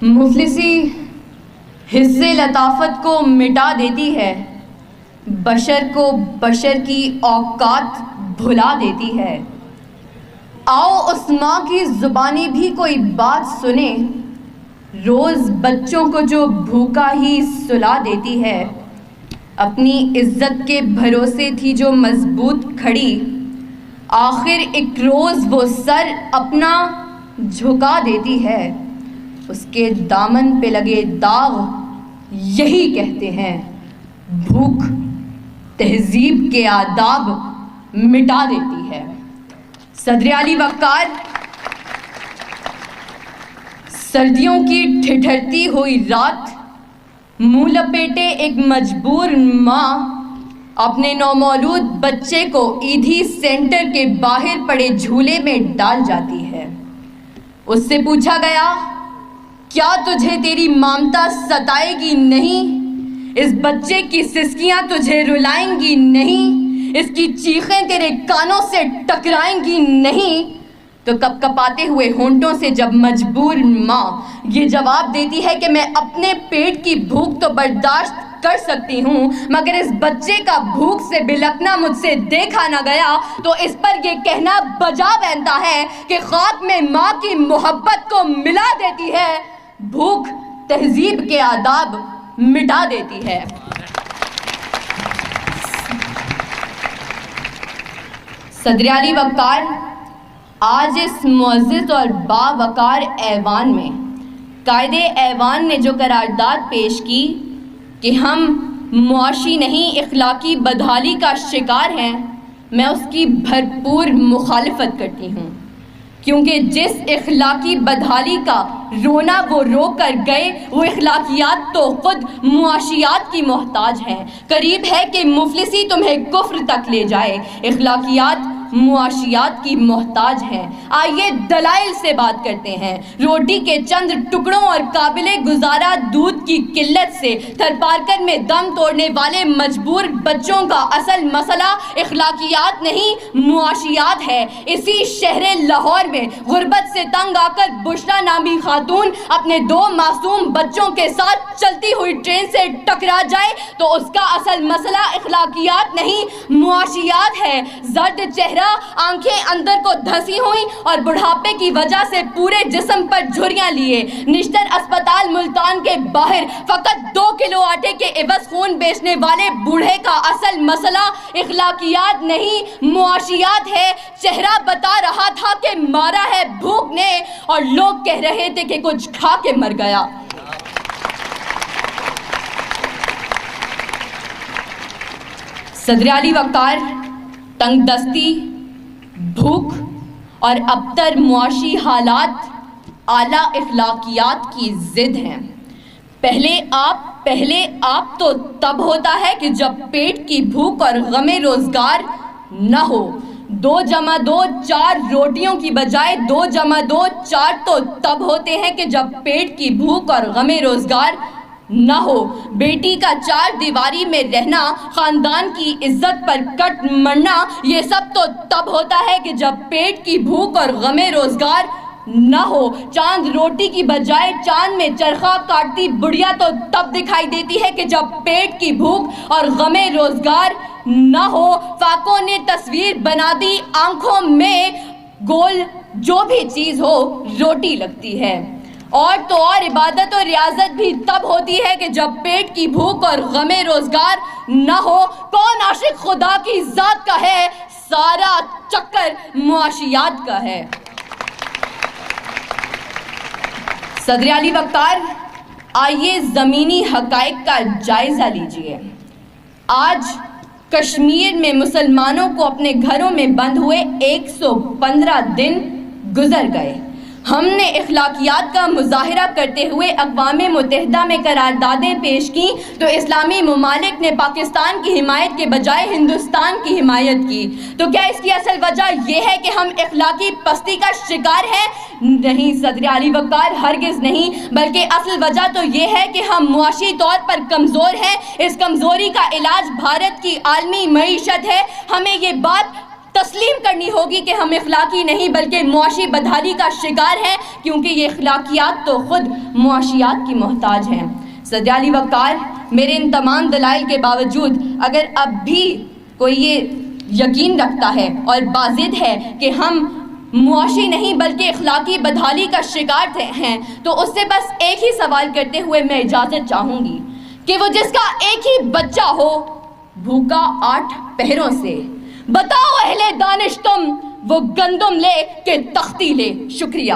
مفلسی حصے لطافت کو مٹا دیتی ہے، بشر کو بشر کی اوقات بھلا دیتی ہے۔ آؤ اس ماں کی زبانی بھی کوئی بات سنے، روز بچوں کو جو بھوکا ہی سلا دیتی ہے۔ اپنی عزت کے بھروسے تھی جو مضبوط کھڑی، آخر ایک روز وہ سر اپنا جھکا دیتی ہے۔ اس کے دامن پہ لگے داغ یہی کہتے ہیں، بھوک تہذیب کے آداب مٹا دیتی ہے۔ صدر علی وقار سردیوں کی ٹھٹھرتی ہوئی رات، منہ لپیٹے ایک مجبور ماں اپنے نومولود بچے کو ایدھی سینٹر کے باہر پڑے جھولے میں ڈال جاتی ہے۔ اس سے پوچھا گیا، کیا تجھے تیری ممتا ستائے گی نہیں؟ اس بچے کی سسکیاں تجھے رلائیں گی نہیں؟ اس کی چیخیں تیرے کانوں سے ٹکرائیں گی نہیں؟ تو کپ کپاتے ہوئے ہونٹوں سے جب مجبور ماں یہ جواب دیتی ہے کہ میں اپنے پیٹ کی بھوک تو برداشت کر سکتی ہوں، مگر اس بچے کا بھوک سے بلکنا مجھ سے دیکھا نہ گیا، تو اس پر یہ کہنا بجا بنتا ہے کہ خاک میں ماں کی محبت کو ملا دیتی ہے، بھوک تہذیب کے آداب مٹا دیتی ہے۔ صدر علی وقار آج اس معزز اور باوقار ایوان میں قائد ایوان نے جو قرارداد پیش کی کہ ہم معاشی نہیں اخلاقی بدحالی کا شکار ہیں، میں اس کی بھرپور مخالفت کرتی ہوں، کیونکہ جس اخلاقی بدحالی کا رونا وہ رو کر گئے، وہ اخلاقیات تو خود معاشیات کی محتاج ہیں۔ قریب ہے کہ مفلسی تمہیں کفر تک لے جائے، اخلاقیات معاشیات کی محتاج ہیں۔ آئیے دلائل سے بات کرتے ہیں۔ روٹی کے چند ٹکڑوں اور قابل گزارا دودھ کی قلت سے تھر پارکر میں دم توڑنے والے مجبور بچوں کا اصل مسئلہ اخلاقیات نہیں معاشیات ہے۔ اسی شہر لاہور میں غربت سے تنگ آ کر بشرا نامی خاتون اپنے 2 معصوم بچوں کے ساتھ چلتی ہوئی ٹرین سے ٹکرا جائے تو اس کا اصل مسئلہ اخلاقیات نہیں معاشیات ہے۔ زرد چہرہ، آنکھیں اندر کو دھسی ہوئیں اور بڑھاپے کی وجہ سے پورے جسم پر جھریاں لیے، نشتر اسپتال ملتان کے باہر فقط 2 کلو آٹے کے عوض خون بیچنے والے بوڑھے کا اصل مسئلہ اخلاقیات نہیں معاشیات ہے۔ چہرہ بتا رہا تھا کہ مارا ہے بھوک نے، اور لوگ کہہ رہے تھے کہ کچھ کھا کے مر گیا۔ صدر علی وقار تنگ دستی، بھوک اور ابتر معاشی حالات اعلیٰ اخلاقیات کی ضد ہیں۔ پہلے آپ تو تب ہوتا ہے کہ جب پیٹ کی بھوک اور غم روزگار نہ ہو۔ 2 جمع 2 4 روٹیوں کی بجائے 2 جمع 2 4 تو تب ہوتے ہیں کہ جب پیٹ کی بھوک اور غم روزگار نہ ہو۔ بیٹی کا 4 دیواری میں رہنا، خاندان کی عزت پر کٹ مرنا، یہ سب تو تب ہوتا ہے کہ جب پیٹ کی بھوک اور غم روزگار نہ ہو۔ چاند روٹی کی بجائے چاند میں چرخہ کاٹتی بڑھیا تو تب دکھائی دیتی ہے کہ جب پیٹ کی بھوک اور غم روزگار نہ ہو۔ فاقوں نے تصویر بنا دی آنکھوں میں، گول جو بھی چیز ہو روٹی لگتی ہے۔ اور تو اور عبادت و ریاضت بھی تب ہوتی ہے کہ جب پیٹ کی بھوک اور غم روزگار نہ ہو۔ کون عاشق خدا کی ذات کا ہے، سارا چکر معاشیات کا ہے۔ صدر علی وقار آئیے زمینی حقائق کا جائزہ لیجئے۔ آج کشمیر میں مسلمانوں کو اپنے گھروں میں بند ہوئے 115 دن گزر گئے۔ ہم نے اخلاقیات کا مظاہرہ کرتے ہوئے اقوام متحدہ میں قراردادیں پیش کیں تو اسلامی ممالک نے پاکستان کی حمایت کے بجائے ہندوستان کی حمایت کی۔ تو کیا اس کی اصل وجہ یہ ہے کہ ہم اخلاقی پستی کا شکار ہیں؟ نہیں صدر علی وقار، ہرگز نہیں، بلکہ اصل وجہ تو یہ ہے کہ ہم معاشی طور پر کمزور ہیں۔ اس کمزوری کا علاج بھارت کی عالمی معیشت ہے۔ ہمیں یہ بات تسلیم کرنی ہوگی کہ ہم اخلاقی نہیں بلکہ معاشی بدحالی کا شکار ہیں، کیونکہ یہ اخلاقیات تو خود معاشیات کی محتاج ہیں۔ صدر علی وقار، میرے ان تمام دلائل کے باوجود اگر اب بھی کوئی یہ یقین رکھتا ہے اور باضد ہے کہ ہم معاشی نہیں بلکہ اخلاقی بدحالی کا شکار ہیں، تو اس سے بس ایک ہی سوال کرتے ہوئے میں اجازت چاہوں گی کہ وہ جس کا ایک ہی بچہ ہو بھوکا 8 پہروں سے، بتاؤ اہل دانش تم وہ گندم لے کہ تختی لے۔ شکریہ۔